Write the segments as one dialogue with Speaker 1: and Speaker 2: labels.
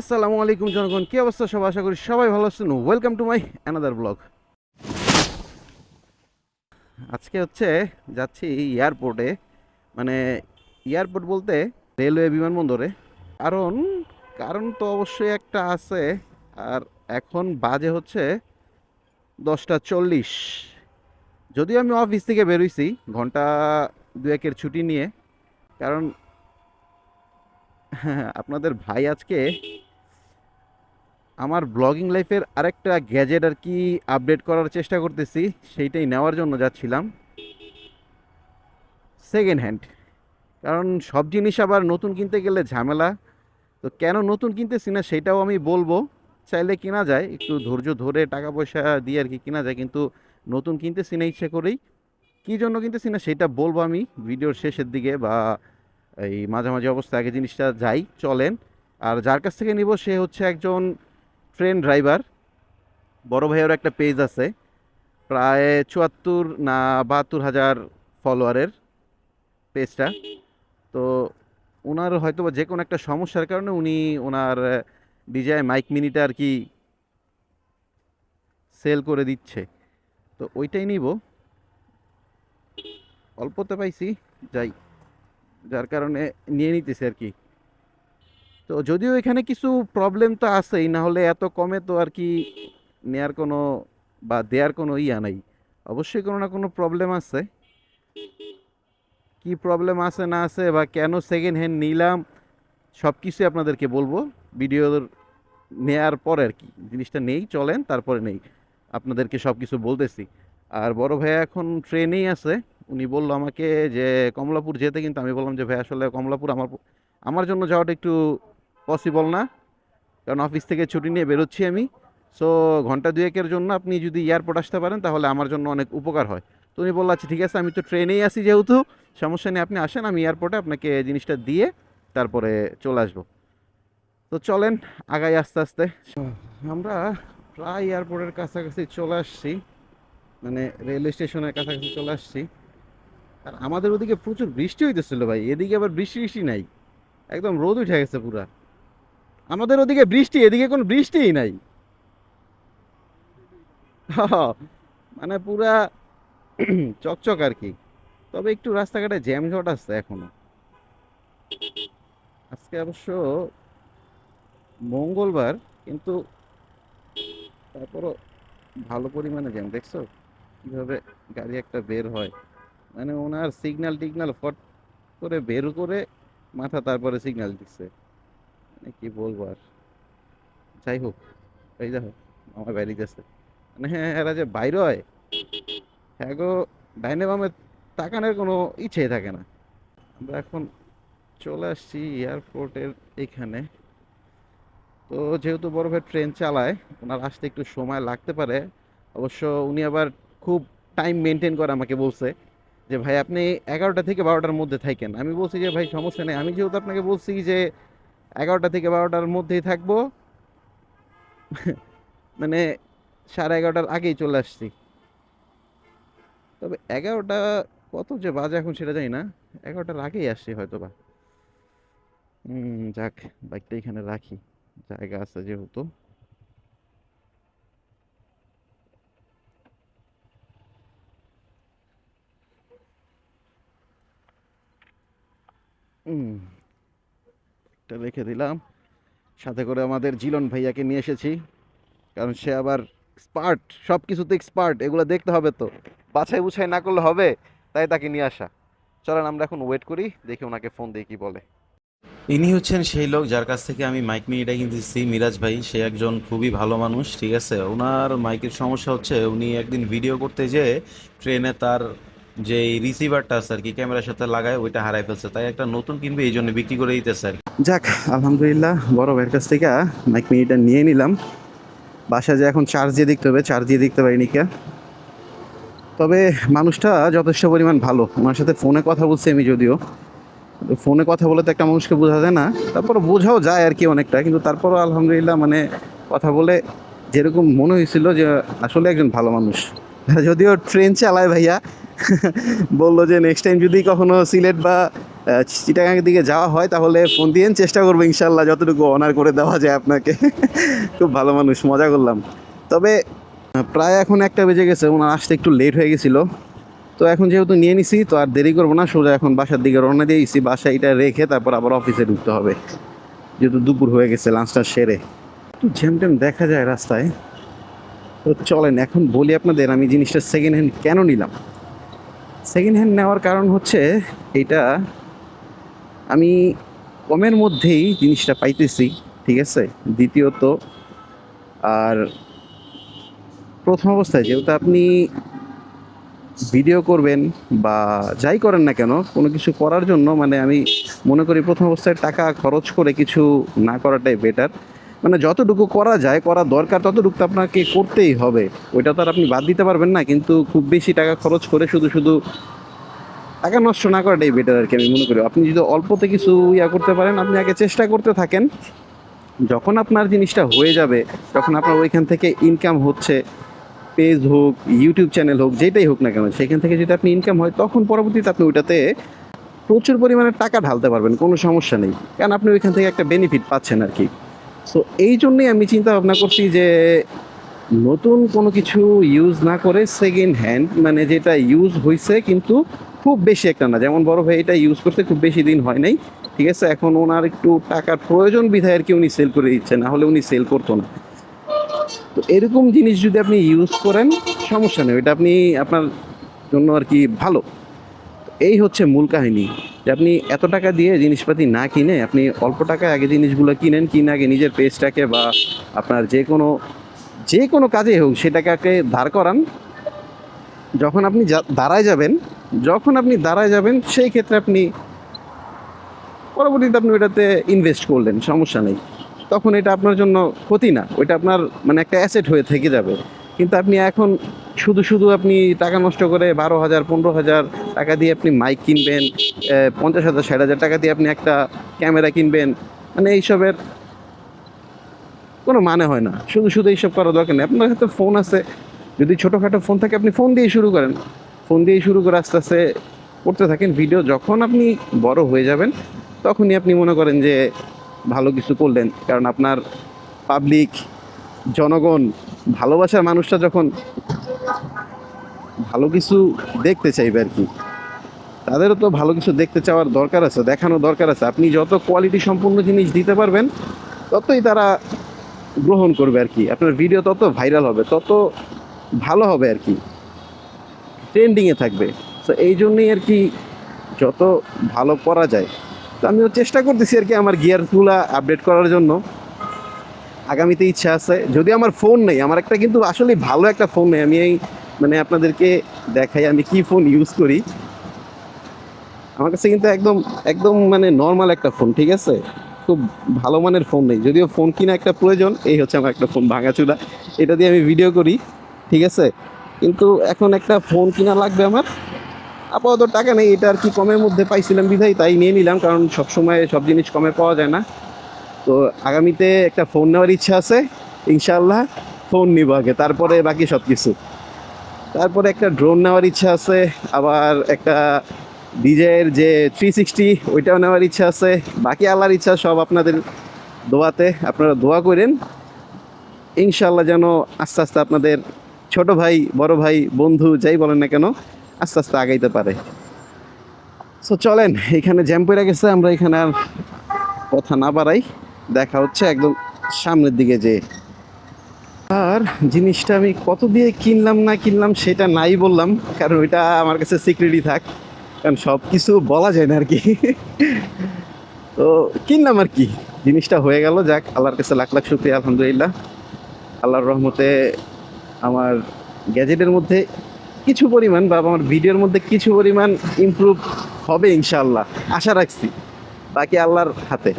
Speaker 1: আসসালামু আলাইকুম জনগণ, কি অবস্থা সব? আশা করি সবাই ভালো আছেন। Welcome to my another blog. আজকে যাচ্ছি এয়ারপোর্টে, মানে এয়ারপোর্ট বলতে রেলওয়ে বিমানবন্দরে। কারণ কারণ তো অবশ্যই একটা আছে। আর এখন বাজে 10টা 40। যদিও আমি অফিস থেকে বেরোইছি ঘন্টা দুয়েকের ছুটি নিয়ে, কারণ আপনাদের ভাই আজকে আমার ব্লগিং লাইফের আরেকটা গ্যাজেট আর কি আপডেট করার চেষ্টা করতেছি, সেইটাই নেওয়ার জন্য যাচ্ছিলাম সেকেন্ড হ্যান্ড। কারণ সব জিনিস আবার নতুন কিনতে গেলে ঝামেলা। তো কেন নতুন কিনতেছি না সেটাও আমি বলবো। চাইলে কেনা যায়, একটু ধৈর্য ধরে টাকা পয়সা দিয়ে আর কি কেনা যায়, কিন্তু নতুন কিনতেছি না ইচ্ছে করেই। কী জন্য কিনতেছি না সেটা বলবো আমি ভিডিওর শেষের দিকে, বা এই মাঝামাঝি অবস্থা আগে জিনিসটা যাই চলেন। আর যার কাছ থেকে নিব সে একজন ট্রেন ড্রাইভার। বড় ভাইয়ের একটা পেজ আছে, প্রায় 74 না 72 হাজার ফলোয়ারের পেজটা। তো ওনার হয়তো বা যে কোনো একটা সমস্যার কারণে উনি ওনার ডিজাই মাইক মিনিটা আর কি সেল করে দিচ্ছে। তো ওইটাই নিব, অল্পতে পাইছি, যাই, যার কারণে নিয়ে নিতেছি আর কি। তো যদিও এখানে কিছু প্রবলেম তো আছেই, না হলে এত কমে তো আর কি নেয়ার কোনো বা দেয়ার কোনো ইয়া নাই। অবশ্যই কোনো না কোনো প্রবলেম আছে। কি প্রবলেম আছে না আছে বা কেন সেকেন্ড হ্যান্ড নিলাম সব কিছুই আপনাদেরকে বলবো ভিডিওর নেয়ার পরে আর কি। জিনিসটা নেই চলেন, তারপরে নেই, আপনাদেরকে সব কিছু বলতেছি। আর বড় ভাইয়া এখন ট্রেনেই আছে। উনি বললো আমাকে যে কমলাপুর যেতে, কিন্তু আমি বললাম যে ভাই আসলে কমলাপুর আমার আমার জন্য যাওয়াটা একটু পসিবল না, কারণ অফিস থেকে ছুটি নিয়ে বেরোচ্ছি আমি। সো ঘন্টা দুয়েকের জন্য আপনি যদি এয়ারপোর্ট আসতে পারেন তাহলে আমার জন্য অনেক উপকার হয়। তো উনি বললো আচ্ছা ঠিক আছে, আমি তো ট্রেনেই আসি যেহেতু, সমস্যা নেই, আপনি আসেন, আমি এয়ারপোর্টে আপনাকে জিনিসটা দিয়ে তারপরে চলে আসবো। তো চলেন আগাই আস্তে আস্তে। আমরা প্রায় এয়ারপোর্টের কাছাকাছি চলে আসছি, মানে রেলওয়ে স্টেশনের কাছাকাছি চলে আসছি। আর আমাদের ওদিকে প্রচুর বৃষ্টি হইতেছিল ভাই, এদিকে আবার বৃষ্টি বৃষ্টি নাই, একদম রোদ উঠে গেছে পুরা। আমাদের ওদিকে বৃষ্টি, এদিকে কোনো বৃষ্টিই নাই। মানে পুরা চকচক আর কি। তবে একটু রাস্তাঘাটে জ্যামজট আছে এখনো। আজকে অবশ্য মঙ্গলবার, কিন্তু তারপরও ভালো পরিমাণে জ্যাম। দেখছো কিভাবে গাড়ি একটা বের হয়, মানে ওনার সিগন্যাল টিগনাল ফট করে বের করে মাথা তারপরে সিগন্যাল দিচ্ছে, মানে কি বলবো আর। যাই হোক, এই দেখো আমার বাইরে গেছে, মানে হ্যাঁ এরা যে বাইরে হয়, হ্যাঁ গো, ডাইনে বামে তাকানোর কোনো ইচ্ছেই থাকে না। আমরা এখন চলে আসছি এয়ারপোর্টের এখানে। তো যেহেতু বড় ভাই ট্রেন চালায়, ওনার আসতে একটু সময় লাগতে পারে। অবশ্য উনি আবার খুব টাইম মেনটেন করে আমাকে বলছে যে ভাই আপনি 11টা থেকে 12টার মধ্যে থাকেন। আমি বলছি যে ভাই সমস্যা নেই, আমি যেহেতু আপনাকে বলছি যে 11টা থেকে 12টার মধ্যেই থাকবো, মানে 11:30টার আগেই চলে আসছি। তবে 11টা কত যে বাজে এখন সেটা জানি না, 11টার আগেই আসছি হয়তো বা। যাক, বাইকটা এখানে রাখি, জায়গা আছে যেহেতু। হুম, এটা রেখে দিলাম। সাথে করে আমাদের জিলন ভাইয়াকে নিয়ে এসেছি, কারণ সে আবার এক্সপার্ট, সব কিছুতে এক্সপার্ট, এগুলো দেখতে হবে তো, বাছাই বুছাই না করলে হবে, তাই তাকে নিয়ে আসা। চলেন আমরা এখন ওয়েট করি, দেখি ওনাকে ফোন দিয়ে কি বলে।
Speaker 2: ইনি হচ্ছেন সেই লোক যার কাছ থেকে আমি মাইক মিনিটা কিনতেছি, মিরাজ ভাই। সে একজন খুবই ভালো মানুষ, ঠিক আছে। ওনার মাইকের সমস্যা হচ্ছে, উনি একদিন ভিডিও করতে যেয়ে ট্রেনে তার যে রিসিভারটা আছে আর কি ক্যামেরার সাথে লাগায়, ওইটা হারাই ফেলছে। তাই একটা নতুন কিনবে, এই জন্য বিক্রি করে দিতেছে আর কি।
Speaker 1: যাক, আলহামদুলিল্লাহ বড় ভাইয়ের কাছ থেকে মাইক মিনিটা নিয়ে নিলাম। বাসায় যে এখন চার্জ দিয়ে দেখতে হবে, চার্জ দিয়ে দেখতে পারিনি কে। তবে মানুষটা যথেষ্ট পরিমাণ ভালো, ওনার সাথে ফোনে কথা বলছি আমি, যদিও ফোনে কথা বলে তো একটা মানুষকে বোঝা যায় না, তারপর বোঝাও যায় আর কি অনেকটা, কিন্তু তারপরও আলহামদুলিল্লাহ মানে কথা বলে যেরকম মনে হয়েছিল যে আসলে একজন ভালো মানুষ। যদিও ট্রেন চালায় ভাইয়া, বললো যে নেক্সট টাইম যদি কখনো সিলেট বা চিটাগাংয়ের দিকে যাওয়া হয় তাহলে ফোন দিয়েন, চেষ্টা করবো ইনশাল্লাহ যতটুকু অনার করে দেওয়া যায় আপনাকে। খুব ভালো মানুষ, মজা করলাম। তবে প্রায় এখন 1টা বেজে গেছে, ওনার আসতে একটু লেট হয়ে গেছিলো। তো এখন যেহেতু নিয়ে নিছি তো আর দেরি করবো না, সোজা এখন বাসার দিকে রওনা দিয়েছি। বাসায় এটা রেখে তারপর আবার অফিসে ঢুকতে হবে, যেহেতু দুপুর হয়ে গেছে, লাঞ্চটা সেরে। একটু জ্যাম দেখা যায় রাস্তায়। তো চলেন এখন বলি আপনাদের আমি জিনিসটা সেকেন্ড হ্যান্ড কেন নিলাম। সেকেন্ড হ্যান্ড নেওয়ার কারণ হচ্ছে এটা, আমি কমের মধ্যেই জিনিসটা পাইতেছি, ঠিক আছে। দ্বিতীয়ত, আর প্রথম অবস্থায় যেহেতু আপনি ভিডিও করবেন বা যাই করেন না কেন, কোনো কিছু করার জন্য মানে আমি মনে করি প্রথম অবস্থায় টাকা খরচ করে কিছু না করাটাই বেটার। মানে যতটুকু করা যায়, করা দরকার ততটুকু তো আপনাকে করতেই হবে, ওইটা তো আর আপনি বাদ দিতে পারবেন না। কিন্তু খুব বেশি টাকা খরচ করে শুধু শুধু টাকা নষ্ট না করাটাই বেটার আর কি, আমি মনে করি। আপনি যদি অল্পতে কিছু করতে পারেন, আপনি আগে চেষ্টা করতে থাকেন। যখন আপনার জিনিসটা হয়ে যাবে, যখন আপনার ওইখান থেকে ইনকাম হচ্ছে, পেজ হোক, ইউটিউব চ্যানেল হোক, যেটাই হোক না কেন, সেখান থেকে যদি আপনি ইনকাম হয়, তখন পরবর্তীতে আপনি ওইটাতে প্রচুর পরিমাণে টাকা ঢালতে পারবেন, কোনো সমস্যা নেই। কারণ আপনি ওইখান থেকে একটা বেনিফিট পাচ্ছেন আর কি। সো এই জন্যই আমি চিন্তা ভাবনা করছি যে নতুন কোনো কিছু ইউজ না করে সেকেন্ড হ্যান্ড, মানে যেটা ইউজ হয়েছে কিন্তু খুব বেশি একটা না। যেমন বড় ভাই এটা ইউজ করতে খুব বেশি দিন হয় নাই, ঠিক আছে। এখন ওনার একটু টাকার প্রয়োজন বিধায় আর কি উনি সেল করে দিচ্ছে, না হলে উনি সেল করতো না। তো এরকম জিনিস যদি আপনি ইউজ করেন, সমস্যা নেই, এটা আপনি আপনার জন্য আর কি ভালো। এই হচ্ছে মূল কাহিনী, যে আপনি এত টাকা দিয়ে জিনিসপাতি না কিনে আপনি অল্প টাকায় আগে জিনিসগুলো কিনেন, কিনে আগে নিজের পেজটাকে বা আপনার যে কোনো কাজে হোক সেটাকে আগে দাঁড় করান। যখন আপনি দাঁড়ায় যাবেন সেই ক্ষেত্রে আপনি পরবর্তীতে আপনি ওইটাতে ইনভেস্ট করলেন, সমস্যা নেই। তখন এটা আপনার জন্য ক্ষতি না, ওইটা আপনার মানে একটা অ্যাসেট হয়ে থেকে যাবে। কিন্তু আপনি এখন শুধু শুধু আপনি টাকা নষ্ট করে 12,000 15,000 টাকা দিয়ে আপনি মাইক কিনবেন, 50,000 60,000 টাকা দিয়ে আপনি একটা ক্যামেরা কিনবেন, মানে এইসবের কোনো মানে হয় না। শুধু শুধু এইসব করার দরকার নেই। আপনার হাতে ফোন আছে, যদি ছোটোখাটো ফোন থাকে আপনি ফোন দিয়ে শুরু করেন, ফোন দিয়ে শুরু করে আস্তে আস্তে করতে থাকেন ভিডিও। যখন আপনি বড় হয়ে যাবেন তখনই আপনি মনে করেন যে ভালো কিছু করলেন, কারণ আপনার পাবলিক, জনগণ, ভালোবাসার মানুষটা যখন ভালো কিছু দেখতে চাইবে আর কি, তাদেরও তো ভালো কিছু দেখতে চাওয়ার দরকার আছে, দেখানো দরকার আছে। আপনি যত কোয়ালিটি সম্পূর্ণ জিনিস দিতে পারবেন ততই তারা গ্রহণ করবে আর কি, আপনার ভিডিও তত ভাইরাল হবে, তত ভালো হবে আর কি, ট্রেন্ডিংয়ে থাকবে। তো এই জন্যই আর কি যত ভালো করা যায়। তো আমিও চেষ্টা করতেছি আর কি আমার গিয়ারগুলো আপডেট করার জন্য। আগামীতে ইচ্ছা আছে, যদি আমার ফোন নেই, আমার একটা কিন্তু আসলে ভালো একটা ফোন নেই। আমি এই মানে আপনাদেরকে দেখাই আমি কি ফোন ইউজ করি। আমার কাছে কিন্তু একদম একদম মানে নর্মাল একটা ফোন, ঠিক আছে। খুব ভালো মানের ফোন নেই, যদিও ফোন কিনা একটা প্রয়োজন। এই হচ্ছে আমার একটা ফোন ভাঙাচুরা, এটা দিয়ে আমি ভিডিও করি, ঠিক আছে। কিন্তু এখন একটা ফোন কিনা লাগবে আমার, আপাতত টাকা নেই। এটা আর কি কমের মধ্যে পাইছিলাম বিধায় তাই নিয়ে নিলাম, কারণ সব সময় সব জিনিস কমে পাওয়া যায় না। তো আগামীতে একটা ফোন নেওয়ার ইচ্ছা আছে, ইনশাআল্লাহ ফোন নিব আগে, তারপরে বাকি সব কিছু। তারপরে একটা ড্রোন নেওয়ার ইচ্ছা আছে, আবার একটা ডিজের যে 360 ওইটাও নেওয়ার ইচ্ছা আছে। বাকি আল্লাহর ইচ্ছা, সব আপনাদের দোয়াতে, আপনারা দোয়া করেন ইনশাআল্লাহ যেন আস্তে আস্তে আপনাদের ছোট ভাই, বড় ভাই, বন্ধু যাই বলেন না কেন, আস্তে আস্তে আগাইতে পারে। সো চলেন, এখানে জ্যাম পড়ে গেছে, আমরা এখানে আর কথা না বাড়াই, দেখা হচ্ছে একদম সামনের দিকে যে। আর জিনিসটা আমি কত দিয়ে কিনলাম না কিনলাম সেটা নাই বললাম, কারণ ওইটা আমার কাছে সিক্রেটই থাক, কারণ সব কিছু বলা যায় না আর কি। তো কিনলাম আর কি, জিনিসটা হয়ে গেল, যাক আল্লাহর কাছে লাখ লাখ শুকরিয়া, আলহামদুলিল্লাহ। আল্লাহর রহমতে আমার গ্যাজেটের মধ্যে কিছু পরিমাণ বা আমার ভিডিওর মধ্যে কিছু পরিমাণ ইমপ্রুভ হবে ইনশাআল্লাহ, আশা রাখছি। বাকি আল্লাহর হাতে।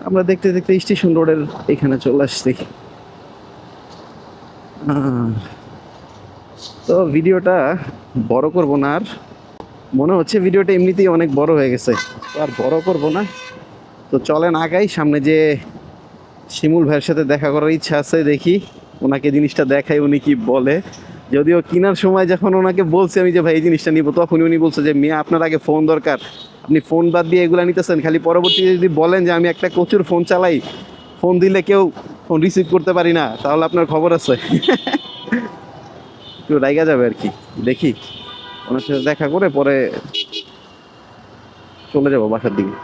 Speaker 1: আমরা দেখতে দেখতে স্টেশন রোডের এখানে চলে আসছি। তো ভিডিওটা বড় করব না আর, মনে হচ্ছে ভিডিওটা এমনিতেই অনেক বড় হয়ে গেছে, তো আর বড় করব না। তো চলেন আগাই, সামনে যে শিমুল ভাইয়ের সাথে দেখা করার ইচ্ছা আছে, দেখি ওনাকে জিনিসটা দেখাই উনি কি বলে। যদিও কেনার সময় যখন ওনাকে বলছি আমি যে ভাই এই জিনিসটা নিবো, তখনই উনি বলছে যে মিয়া আপনার আগে ফোন দরকার, আপনি ফোন বাদ দিয়ে এগুলো নিতেছেন, খালি পরবর্তীতে যদি বলেন যে আমি একটা প্রচুর ফোন চালাই, ফোন দিলে কেউ ফোন রিসিভ করতে পারি না, তাহলে আপনার খবর আছে। একটু রাইগা যাবে আর কি। দেখি ওনার সাথে দেখা করে পরে চলে যাবো বাসার দিকে।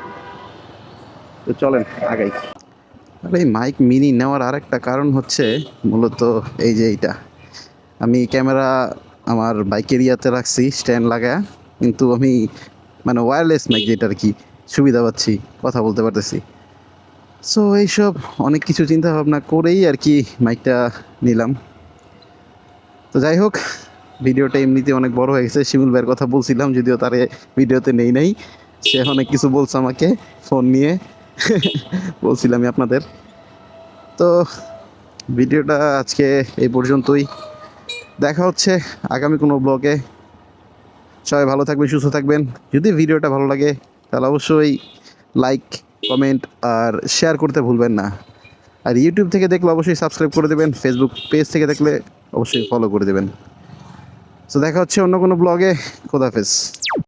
Speaker 1: তো চলেন আগাই। আর এই মাইক মিনি নেওয়ার আরেকটা কারণ হচ্ছে মূলত এই যে এইটা, আমি ক্যামেরা আমার বাইকের ইয়াতে রাখছি স্ট্যান্ড লাগায়, কিন্তু আমি মানে ওয়্যারলেস মাইক যেটা আর কি সুবিধা পাচ্ছি, কথা বলতে পারতেছি। সো এইসব অনেক কিছু চিন্তা ভাবনা করেই আর কি মাইকটা নিলাম। তো যাই হোক, ভিডিওটা এমনিতে অনেক বড় হয়ে গেছে। শিমুল ভাইয়ের কথা বলছিলাম, যদিও তারে ভিডিওতে নেই নাই, সে অনেক কিছু বলছে আমাকে ফোন নিয়ে। বলছিলামই আপনাদের। তো ভিডিওটা আজকে এই পর্যন্তই, দেখা হচ্ছে আগামী কোনো ব্লগে। সবাই ভালো থাকবেন, সুস্থ থাকবেন। যদি ভিডিওটা ভালো লাগে তাহলে অবশ্যই লাইক, কমেন্ট আর শেয়ার করতে ভুলবেন না। আর ইউটিউব থেকে দেখলে অবশ্যই সাবস্ক্রাইব করে দেবেন, ফেসবুক পেজ থেকে দেখলে অবশ্যই ফলো করে দেবেন। তো দেখা হচ্ছে অন্য কোনো ব্লগে। খোদাহাফেজ।